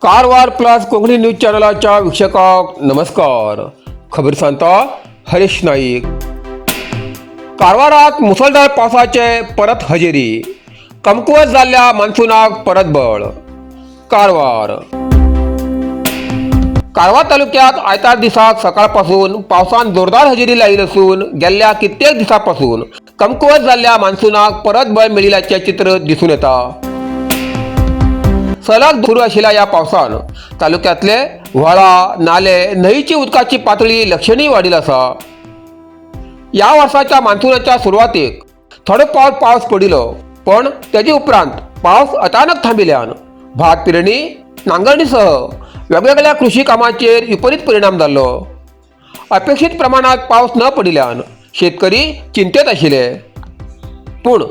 Karwar plus Konkani news चॅनलाच्या वीक्षकांक नमस्कार. खबर सांगता हरीश नाईक. कारवारात मुसळधार पावसाचे परत हजेरी. कमकुवत झालेल्या मान्सूनाक परत बळ. कारवार तालुक्यात आयतार दिसाक सकाळपासून पावसान जोरदार हजेरी लायली असून गेल्या कित्येक दिसांपासून कमकुवत झालेल्या मान्सूनाक परत बळ मिळिल्ल्याचे चित्र दिसून येता. सलग सुरू असलेल्या या पावसान तालुक्यातले व्हाळा, नाले, न्हंयची उदकाची पातळी लक्षणीय वाढील असा. या वर्षाच्या मान्सूनाच्या सुरवातेक थोडो पावस पडिलो, पण तेजे उपरांत पावस अचानक थांबिल्यान भात पेरणी, नांगरणीसह वेगवेगळ्या कृषी कामांचेर विपरीत परिणाम जाल्लो. अपेक्षित प्रमाणात पावस न पडिल्यान शेतकरी चिंतेत आशिल्ले. पूण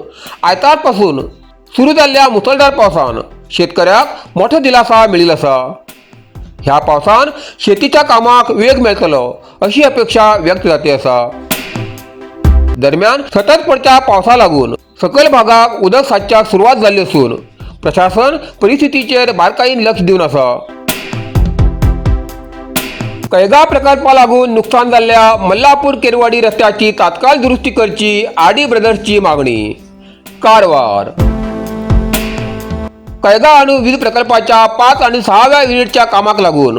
आयतारपासून सुरू जाल्ल्या मुसळधार पावसान शेतकऱ्याक मोठो दिलासा मेळिल्लो आसा. ह्या पावसान शेतीच्या कामाक वेग मेळटलो अशी अपेक्षा व्यक्त जाती आसा. दरम्यान सतत पडच्या पावसा लागून सकयल भागाक उदक साचच्याक सुरवात जाल्ली असून प्रशासन परिस्थितीचेर बारकायेन लक्ष दिवन आसा. कैगा प्रकल्पा लागून नुकसान जाल्ल्या मल्लापूर केरवाडी रस्त्याची तात्काळ दुरुस्ती करची आरडी ब्रदर्सची मागणी. कारवार कैगा अणु वीज प्रकल्पाच्या 5 आणि 6व्या युनिटच्या कामाक लागून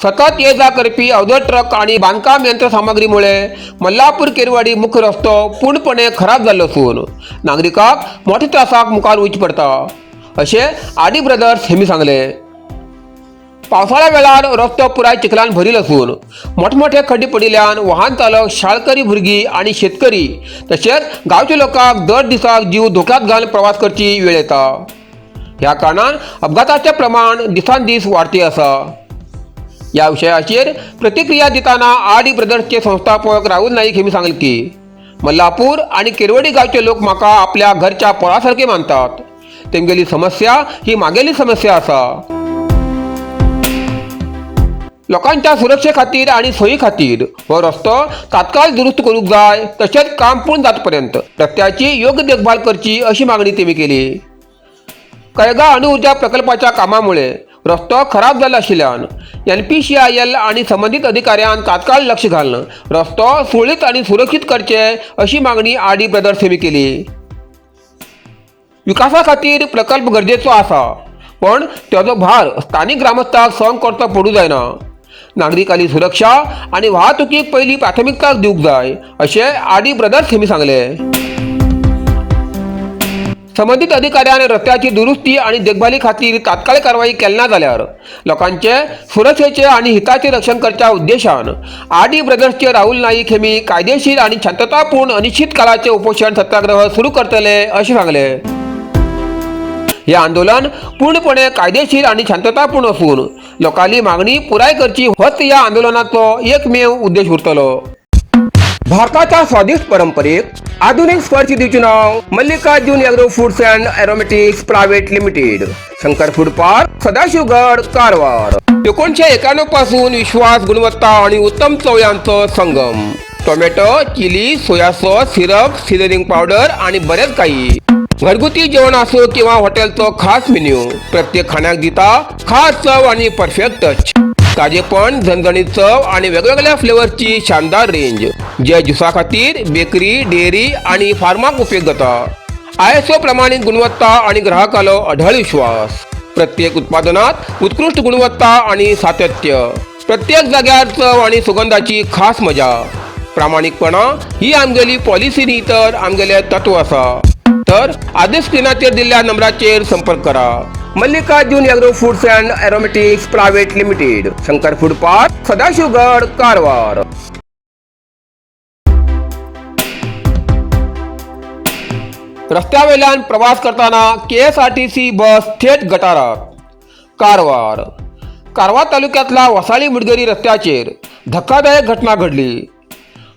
सतत ये जा करपी अवजड ट्रक आणि बांधकाम यंत्रसामग्रीमुळे मल्लापूर केरवाडी मुख्य रस्तो पूर्णपणे खराब जाल्लो असून नागरिकांक मोठ्या त्रासाक मुखार वयचे पडटा अशें आरडी ब्रदर्स हेमी सांगले. पावसाळ्या वेळार रस्तो पुराय चिखलान भरिल्लो असून मोठमोठे खड्डे पडिल्ल्यान वाहन चालक, शाळकरी भुरगीं आणि शेतकरी तशेंच गांवच्या लोकांक दर दिसाक जीव धोक्यात घालून प्रवास करची वेळ येता. ह्या कारणान अपघाताचे प्रमाण दिसान दीस वाडते आसा. या विशयाचेर प्रतिक्रिया दिताना आरडी ब्रदर्सचे संस्थापक राहुल नाईक हेमी सांगले की मल्लापूर आणि केरवडी गावचे लोक म्हाका आपल्या घरच्या पोळासारखे मानतात. तेंगेली समस्या ही मागेली समस्या आसा. लोकांच्या सुरक्षे खातीर आणि सोयी खातीर हो रस्तो तात्काळ दुरुस्त करूंक जाय, तशेंच काम पूर्ण जातपर्यंत रस्त्याची योग्य देखभाल करची अशी मागणी तेमी केली. कैगा अणुऊर्जा प्रकल्पाच्या कामामुळे रस्तो खराब झाला आशिल्ल्यान NPCIL आणि संबंधित अधिकाऱ्यान तात्काळ लक्ष घालून रस्तो सुरळीत आणि सुरक्षित करचे अशी मागणी आरडी ब्रदर्स हेमी केली. विकासा खातीर प्रकल्प गरजेचो आसा, पण त्याचो भार स्थानिक ग्रामस्थांक सहन करचो पडूं जायना. नागरिकांची सुरक्षा आणि वाहतुकीक पयली प्राथमिकता दिवंक जाय अशें आरडी ब्रदर्स हेमी सांगले. संबंधित अधिकाऱ्यान रस्त्याची दुरुस्ती आणि देखभाली खातीर तात्काळ कारवाई केली ना जाल्यार लोकांचे सुरक्षेचे आणि हिताचे रक्षण करच्या उद्देशान आरडी ब्रदर्सचे राहुल नाईक हेमी कायदेशीर आणि शांततापूर्ण अनिश्चित काळाचे उपोषण सत्याग्रह सुरू करतले असे सांगले. हे आंदोलन पूर्णपणे कायदेशीर आणि शांततापूर्ण असून लोकांची मागणी पुराय करची होच या आंदोलनाचो एकमेव उद्देश उरतलो. भारताच्या स्वादिष्ट परंपरेक आधुनिक स्पर्श दिवचे नाव Mallikarjun Agro Foods and Aromatics Private Limited, Shankar Food Park, Sadashivgad, Karwar. 1991 पासून विश्वास, गुणवत्ता आणि उत्तम चव यांचा संगम. Tomato, chilli, soya sauce, syrup, seasoning powder आणि बरेच काही. घरगुती जेवण असो किंवा हॉटेलचो खास मेन्यू, प्रत्येक खाण्याक दिता खास चव आणि परफेक्ट टच. ताजेपण, झणझणीत चव आणि वेगवेगळ्या फ्लेवरची शानदार रेंज, जे ज्युसा खातीर, बेकरी, डेअरी आणि फार्माक उपयोग जाता. ISO प्रमाणित गुणवत्ता आणि ग्राहकालो अढळ विश्वास. प्रत्येक उत्पादनात उत्कृष्ट गुणवत्ता आणि सातत्य. प्रत्येक जाग्यार चव आणि सुगंधाची खास मजा. प्रामाणिकपणा ही आमगेली पॉलिसी न्ही तर आमगेले तत्व आसा. तर आदेश स्क्रीनाचेर दिल्ल्या नंबराचेर संपर्क करा. Mallikarjun Agro Foods and Aromatics Private Limited, Shankar Food Park, Sadashivgad, Karwar. रस्त्यावेल्यान प्रवास करताना KSRTC बस थेट गटारात. कारवार तालुक्यातल्या वसाळी मुडगेरी रस्त्याचेर धक्कादायक घटना घडली.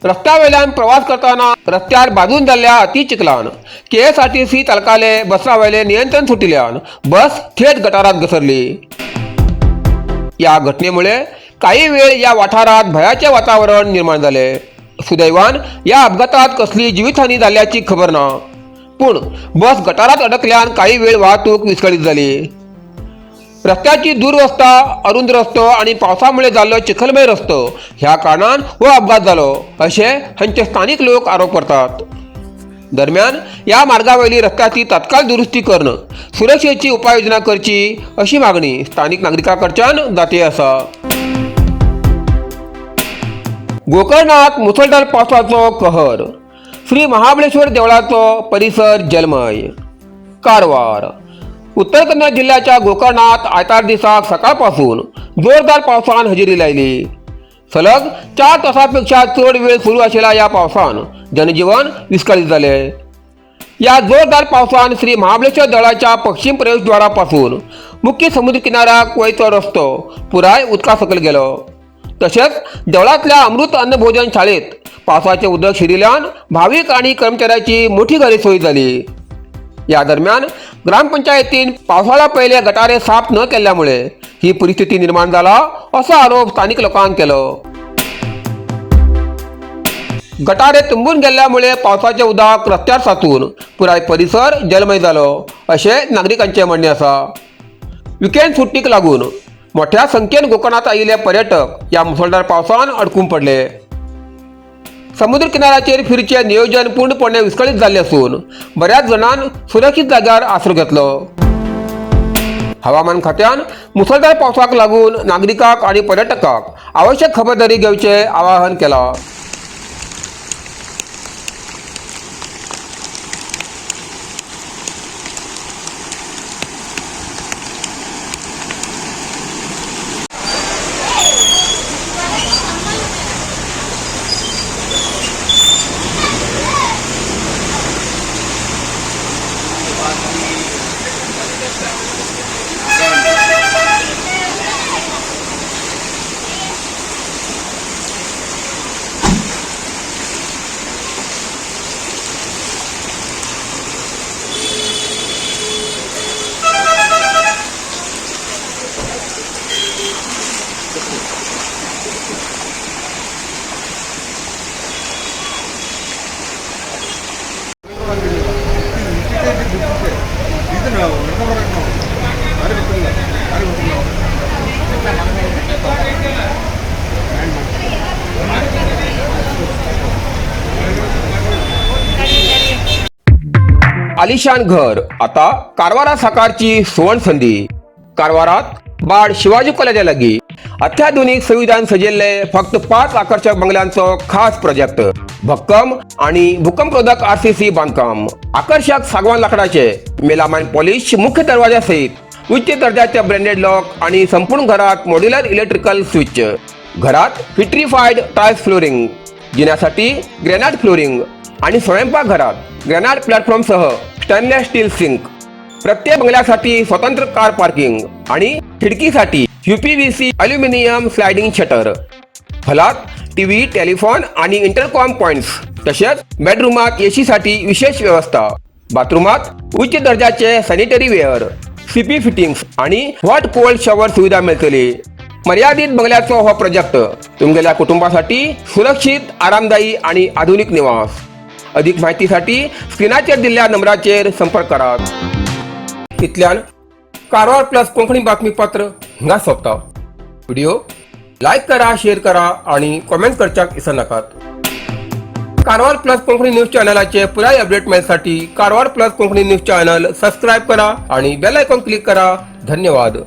रस्त्यावेल्यान प्रवास करताना रस्त्यार बाजून जाल्ल्या अतिचिखलान KSRTC चालकाले बसावेले नियंत्रण सुटिल्ल्यान बस थेट गटारात घसरली. या घटनेमुळे काही वेळ या वाठारात भयाचे वातावरण निर्माण झाले. सुदैवान या अपघातात कसली जीवितहानी झाल्याची खबर ना, पण बस गटारात अडकल्यान काही वेळ वाहतूक विस्कळीत झाली. रस्त्याची दुरवस्था, अरुंद रस्तो आणि पावसामुळे जाल्लो चिखलमय रस्तो ह्या कारणान हो अपघात जालो असे हांचे स्थानिक लोक आरोप करतात. दरम्यान या मार्गावयली रस्त्याची तत्काळ दुरुस्ती करणं, सुरक्षेची उपाययोजना करची अशी मागणी स्थानिक नागरिकांकडच्यान जाते आसा. गोकर्णात मुसळधार पावसाचो कहर, श्री महाबळेश्वर देवळाचो परिसर जलमय. कारवार. उत्तर कन्नड जिल्ह्याच्या गोकर्णात आयतार दिसाक सकाळपासून जोरदार पावसान हजेरी लायली. सलग 4 तासांपेक्षा चड वेळ सुरू असलेल्या या पावसान जनजीवन विस्कळीत झाले. या जोरदार पावसान श्री महाबळेश्वर देवळाच्या पश्चिम प्रवेशद्वारापासून मुख्य समुद्र किनाऱ्याक वयचो रस्तो पुराय उदकासकल गेलो. तसेच देवळातल्या अमृत अन्नभोजन शाळेत पावसाचे उदक शिरिल्ल्यान भाविक आणि कर्मचाऱ्यांची मोठी गैरसोय झाली. या दरम्यान ग्रामपंचायतीन पावसाळा पहिले गटारे साफ न केल्यामुळे ही परिस्थिती निर्माण झाला असा आरोप स्थानिक लोकांनी केलो. गटारे तुंबून गेल्यामुळे पावसाचे उदक रस्त्यार साचून पुराय परिसर जलमय झालो असे नागरिकांचे म्हणणे आसा. विकेंड सुट्टीक लागून मोठ्या संख्येन गोकर्णात आयिल्ले पर्यटक या मुसळधार पावसान अडकून पडले. समुद्र किनाऱ्याचेर फिरचे नियोजन पूर्णपणे विस्कळीत झाले असून बऱ्याच जणांनी सुरक्षित जाग्यार आसरो घेतलो. हवामान खात्यान मुसळधार पावसाक लागून नागरिकांक आणि पर्यटकांक आवश्यक खबरदारी घेवचे आवाहन केला. आलिशान घर आता कारवारा साकारची सुवर्ण संधी. कारवारात बाळ शिवाजी कॉलेजा लागीं अत्याधुनिक सुविधान सजिल्ले फक्त 5 आकर्षक बंगल्यांचो खास प्रोजेक्ट. भक्कम आणि भूकंपरोधक RCC बांधकाम, आकर्षक सागवान लाकडाचे मेलामाइन पॉलिश मुख्य दरवाजा सहित उच्च दर्जाचे ब्रँडेड लॉक आणि संपूर्ण घरात मॉड्युलर इलेक्ट्रिकल स्विच. घरात विट्रिफाईड टाइल्स फ्लोरिंग, जिन्यासाठी ग्रेनाइट फ्लोरिंग आणि स्वयंपाकघरात ग्रेनाइट प्लॅटफॉर्मसह स्टेनलेस स्टील सिंक. प्रत्येक बंगल्यासाठी स्वतंत्र कार पार्किंग आणि खिडकीसाठी UPVC अल्युमिनियम स्लायडिंग शटर. हॉलात टीव्ही, टेलिफोन आणि इंटरकॉम पॉइंट्स. तसेच बेडरूमात AC साठी विशेष व्यवस्था. बाथरूमात उच्च दर्जाचे सॅनिटरी वेअर, CP फिटिंग्स आणि हॉट कोल्ड शॉवर सुविधा मिळतली. मर्यादित बंगल्याचो हो प्रोजेक्ट तुमगेल्या कुटुंबासाठी सुरक्षित, आरामदायी आणि आधुनिक निवास. अधिक माहितीसाठी स्क्रीनाचेर दिल्ल्या नंबराचेर संपर्क करात. इतल्यान कारवार प्लस कोंकणी बातमीपत्र हिंगा सोंपता. व्हिडिओ लाईक करा, शेअर करा आणि कॉमेंट करच्याक विसरनाकात. कारवार प्लस कोंकणी न्यूज चॅनलाचे पुराय अपडेट मेळसाठी Karwar plus Konkani news channel subscribe करा आणि बेल आयकॉन क्लिक करा. धन्यवाद.